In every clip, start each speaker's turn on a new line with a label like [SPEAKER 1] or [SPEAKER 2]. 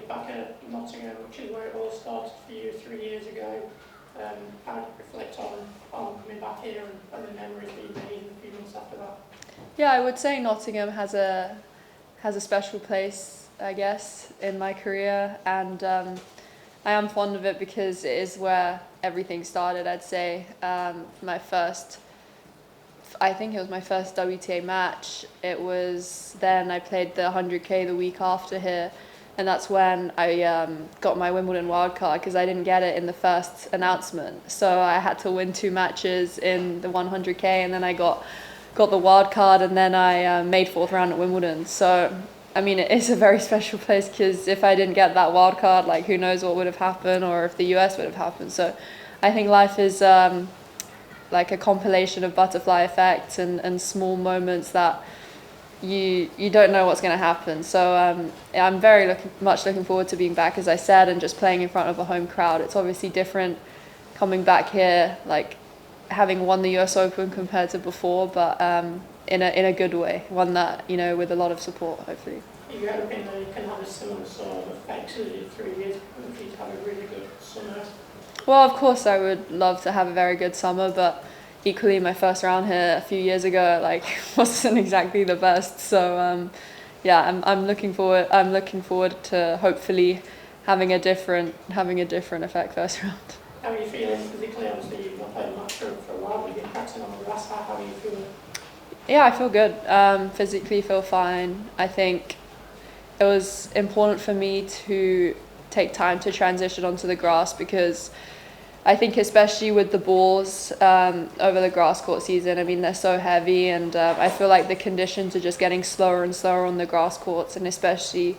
[SPEAKER 1] back at Nottingham, which is where it all started for you 3 years ago. How do you reflect on coming back here and the memories that you made in a few months after that?
[SPEAKER 2] Yeah, I would say Nottingham has a special place, I guess, in my career, and I am fond of it because it is where everything started. I'd say I think it was my first WTA match. It was then I played the 100k the week after here, and that's when I got my Wimbledon wildcard because I didn't get it in the first announcement. So I had to win 2 matches in the 100k, and then I got the wildcard, and then I made 4th round at Wimbledon. So I mean, it is a very special place because if I didn't get that wildcard, like who knows what would have happened, or if the US would have happened. So I think life is like a compilation of butterfly effects and small moments that you don't know what's going to happen. So I'm very much looking forward to being back, as I said, and just playing in front of a home crowd. It's obviously different coming back here, like having won the US Open compared to before, but in a good way, one that, you know, with a lot of support, hopefully.
[SPEAKER 1] Are you hoping that you can have a similar sort of effect as you did 3 years ago if you have a really good summer?
[SPEAKER 2] Well, of course, I would love to have a very good summer, but equally, my first round here a few years ago, like, wasn't exactly the best. So, yeah, I'm looking forward. I'm looking forward to hopefully having a different effect first round.
[SPEAKER 1] How are you feeling physically? Obviously, you've not played a match for a while, but you've been practicing on the grass. How are you feeling?
[SPEAKER 2] Yeah, I feel good. Physically, feel fine. I think it was important for me to take time to transition onto the grass because I think especially with the balls over the grass court season, I mean, they're so heavy, and I feel like the conditions are just getting slower and slower on the grass courts, and especially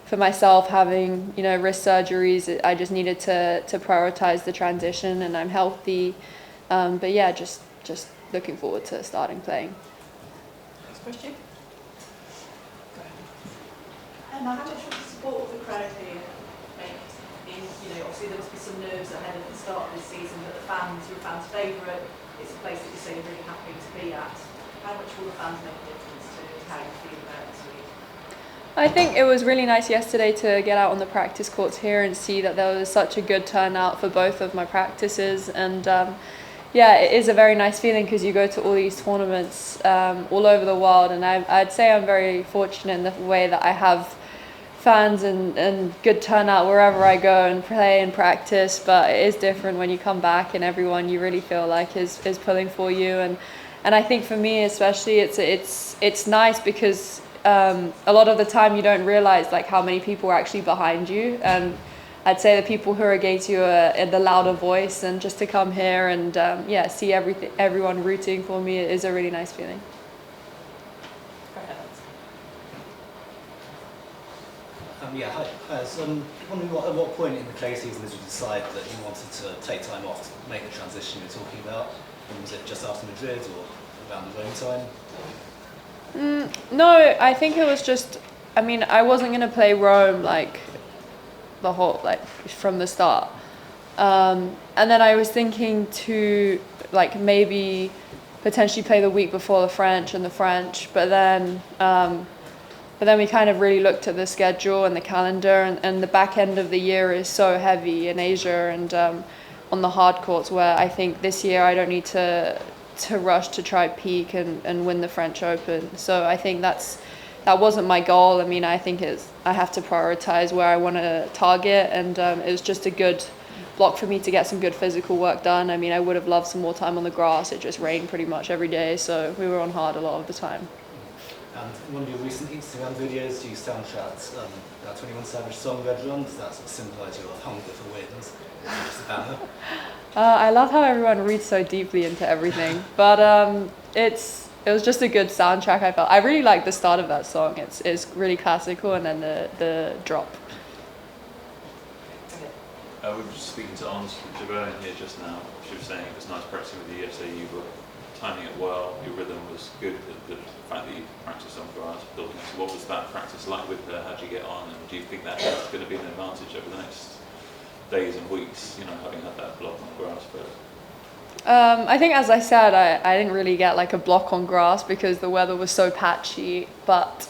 [SPEAKER 2] for myself having, you know, wrist surgeries, I just needed to prioritize the transition, and I'm healthy. But yeah, just looking forward to starting playing.
[SPEAKER 3] Next question. How much of the support of the crowd here make, you know, obviously there must be some nerves ahead of the start of this season, but the fans, your fans' favourite, it's a place that you say you're really happy to be at. How much will the fans make a difference to how you feel about this week?
[SPEAKER 2] I think it was really nice yesterday to get out on the practice courts here and see that there was such a good turnout for both of my practices, and yeah, it is a very nice feeling because you go to all these tournaments all over the world, and I'd say I'm very fortunate in the way that I have fans and good turnout wherever I go and play and practice. But it is different when you come back and everyone you really feel like is pulling for you, and I think for me especially it's nice because a lot of the time you don't realize like how many people are actually behind you, and I'd say the people who are against you are the louder voice, and just to come here and yeah, see everyone rooting for me is a really nice feeling.
[SPEAKER 4] Yeah, hi. So I'm wondering at what point in the clay season did you decide that you wanted to take time off to make the transition you're talking about? And was it just after Madrid or around the Rome time?
[SPEAKER 2] No, I think it was just, I mean, I wasn't going to play Rome like the whole, like from the start. And then I was thinking to like maybe potentially play the week before the French, but then we kind of really looked at the schedule and the calendar, and the back end of the year is so heavy in Asia and on the hard courts, where I think this year I don't need to rush to try peak and win the French Open. So I think that wasn't my goal. I mean, I think I have to prioritize where I want to target, and it was just a good block for me to get some good physical work done. I mean, I would have loved some more time on the grass. It just rained pretty much every day, so we were on hard a lot of the time.
[SPEAKER 4] And in one of your recent Instagram videos, you soundtracked that 21 Savage song, Red Rum. Does that sort of symbolise your hunger for wins? Just a banner.
[SPEAKER 2] I love how everyone reads so deeply into everything, but it was just a good soundtrack. I felt I really like the start of that song. It's really classical, and then the drop.
[SPEAKER 5] We were just speaking to Ons Jabeur here just now. She was saying it was nice practicing with you yesterday. You were timing it well. Your rhythm was good. The fact that you practiced on grass, building up. So what was that practice like with her? How did you get on? And do you think that is going to be an advantage over the next days and weeks? You know, having had that block on grass first.
[SPEAKER 2] I think, as I said, I didn't really get like a block on grass because the weather was so patchy. But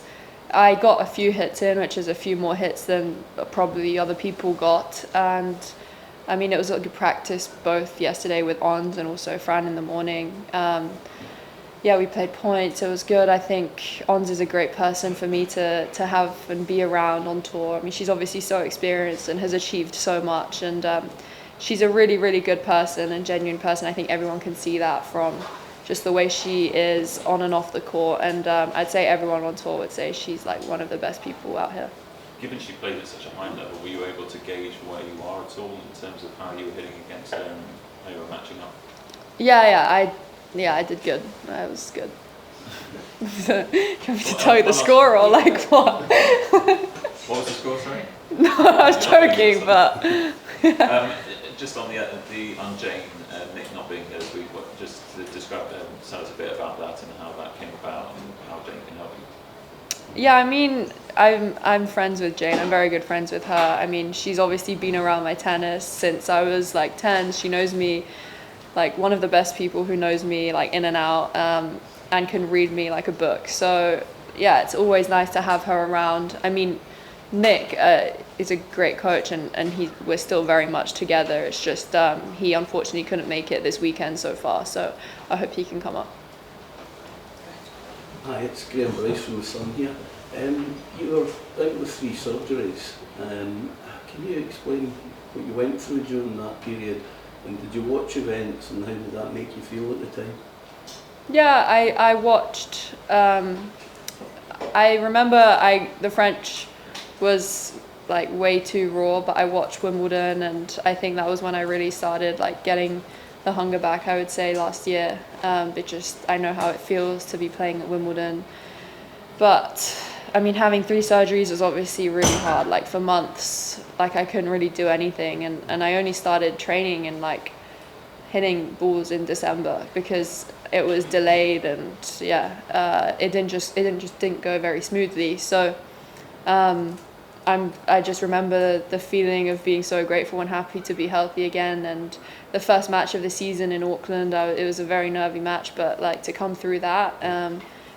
[SPEAKER 2] I got a few hits in, which is a few more hits than probably other people got. And I mean, it was a good practice both yesterday with Ons and also Fran in the morning. Yeah, we played points. It was good. I think Ons is a great person for me to have and be around on tour. I mean, she's obviously so experienced and has achieved so much. And she's a really, really good person and genuine person. I think everyone can see that from just the way she is on and off the court. And I'd say everyone on tour would say she's like one of the best people out here.
[SPEAKER 5] Given she played at such a high level, were you able to gauge where you are at all in terms of how you were hitting against her and how you were matching up?
[SPEAKER 2] Yeah, I did good. I was good. Do you want me to tell you the score or like what?
[SPEAKER 5] What was the score, sorry?
[SPEAKER 2] No, I was joking, but...
[SPEAKER 5] Just on on Jane, Nick not being here this week, just to describe, tell us a bit about that and how that came about and how Jane can help you.
[SPEAKER 2] Yeah, I mean, I'm friends with Jane. I'm very good friends with her. I mean, she's obviously been around my tennis since I was like 10. She knows me, like one of the best people who knows me like in and out, and can read me like a book. So yeah, it's always nice to have her around. I mean, Nick is a great coach, and we're still very much together. It's just he unfortunately couldn't make it this weekend so far, so I hope he can come up.
[SPEAKER 6] Hi, it's Graham Bryce from the Sun here. You were out with 3 surgeries. Can you explain what you went through during that period, and did you watch events, and how did that make you feel at the time?
[SPEAKER 2] Yeah, I watched. I remember the French was like way too raw, but I watched Wimbledon, and I think that was when I really started like getting the hunger back, I would say, last year. I know how it feels to be playing at Wimbledon. But I mean, having 3 surgeries was obviously really hard. Like for months, like I couldn't really do anything, and I only started training and like hitting balls in December because it was delayed, and it didn't go very smoothly. So I just remember the feeling of being so grateful and happy to be healthy again. And the first match of the season in Auckland, it was a very nervy match, but like to come through that.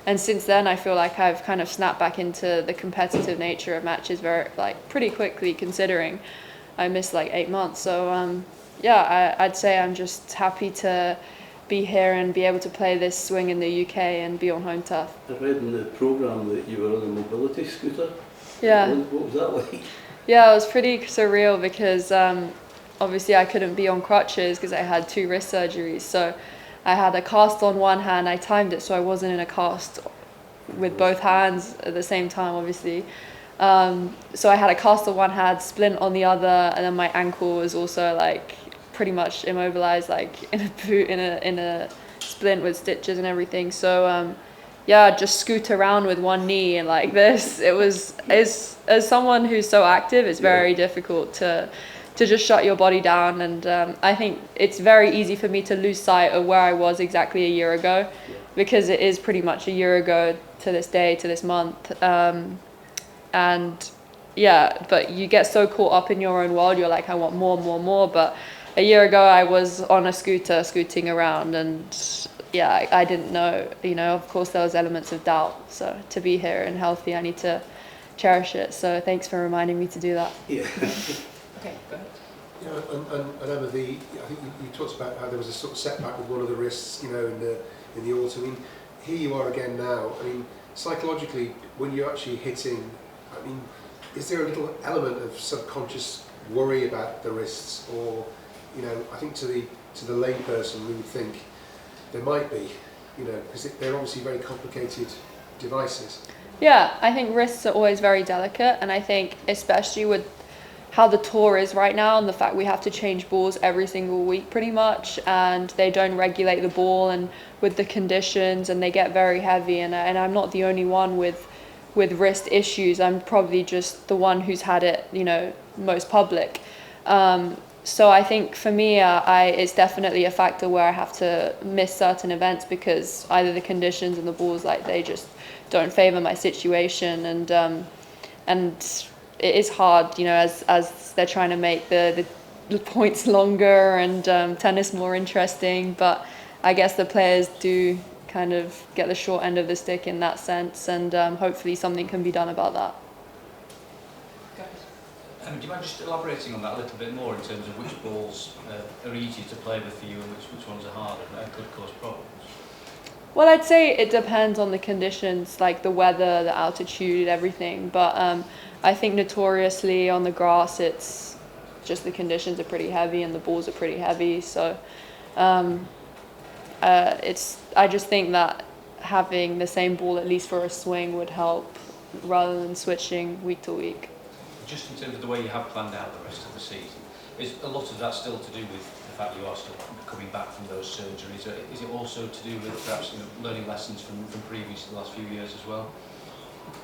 [SPEAKER 2] And since then, I feel like I've kind of snapped back into the competitive nature of matches very pretty quickly, considering I missed like 8 months. So I'd say I'm just happy to be here and be able to play this swing in the UK and be on home turf.
[SPEAKER 6] I read in the programme that you were on a mobility scooter.
[SPEAKER 2] Yeah.
[SPEAKER 6] What was that like?
[SPEAKER 2] Yeah, it was pretty surreal because obviously I couldn't be on crutches because I had 2 wrist surgeries. So I had a cast on one hand. I timed it so I wasn't in a cast with both hands at the same time, obviously. So I had a cast on one hand, splint on the other, and then my ankle was also like pretty much immobilized, like in a boot, in a splint with stitches and everything. So just scoot around with one knee and like this. It was, as someone who's so active, it's very difficult to just shut your body down. And I think it's very easy for me to lose sight of where I was exactly a year ago, because it is pretty much a year ago to this day, to this month. But you get so caught up in your own world, you're like, I want more. But a year ago I was on a scooter scooting around, and I didn't know, of course there was elements of doubt. So to be here and healthy, I need to cherish it. So thanks for reminding me to do that.
[SPEAKER 6] Yeah.
[SPEAKER 3] Okay, go ahead.
[SPEAKER 7] And Emma, I think you talked about how there was a sort of setback with one of the wrists, in the autumn. I mean, here you are again now. I mean, psychologically, when you're actually hitting, I mean, is there a little element of subconscious worry about the wrists, or, I think to the lay person we would think there might be, because they're obviously very complicated devices.
[SPEAKER 2] Yeah, I think wrists are always very delicate, and I think especially with how the tour is right now and the fact we have to change balls every single week pretty much, and they don't regulate the ball and with the conditions, and they get very heavy, and I'm not the only one with wrist issues. I'm probably just the one who's had it, most public. So I think for me, it's definitely a factor where I have to miss certain events because either the conditions and the balls, they just don't favour my situation, and it is hard, as they're trying to make the points longer and tennis more interesting. But I guess the players do kind of get the short end of the stick in that sense, and hopefully something can be done about that.
[SPEAKER 8] Do you mind just elaborating on that a little bit more in terms of which balls are easier to play with for you and which ones are harder and could cause problems?
[SPEAKER 2] Well, I'd say it depends on the conditions, like the weather, the altitude, everything. But I think notoriously on the grass, it's just the conditions are pretty heavy and the balls are pretty heavy. So I just think that having the same ball at least for a swing would help rather than switching week to week.
[SPEAKER 8] Just in terms of the way you have planned out the rest of the season, is a lot of that still to do with the fact you are still coming back from those surgeries? Or is it also to do with perhaps learning lessons from previous the last few years as well?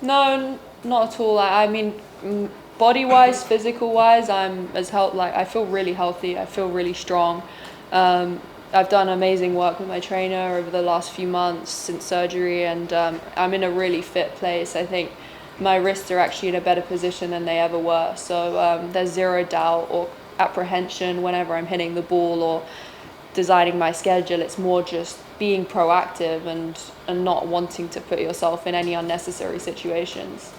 [SPEAKER 2] No, not at all. I mean, body-wise, physical-wise, I feel really healthy. I feel really strong. I've done amazing work with my trainer over the last few months since surgery, and I'm in a really fit place. I think my wrists are actually in a better position than they ever were. So there's zero doubt or apprehension whenever I'm hitting the ball or designing my schedule. It's more just being proactive and not wanting to put yourself in any unnecessary situations.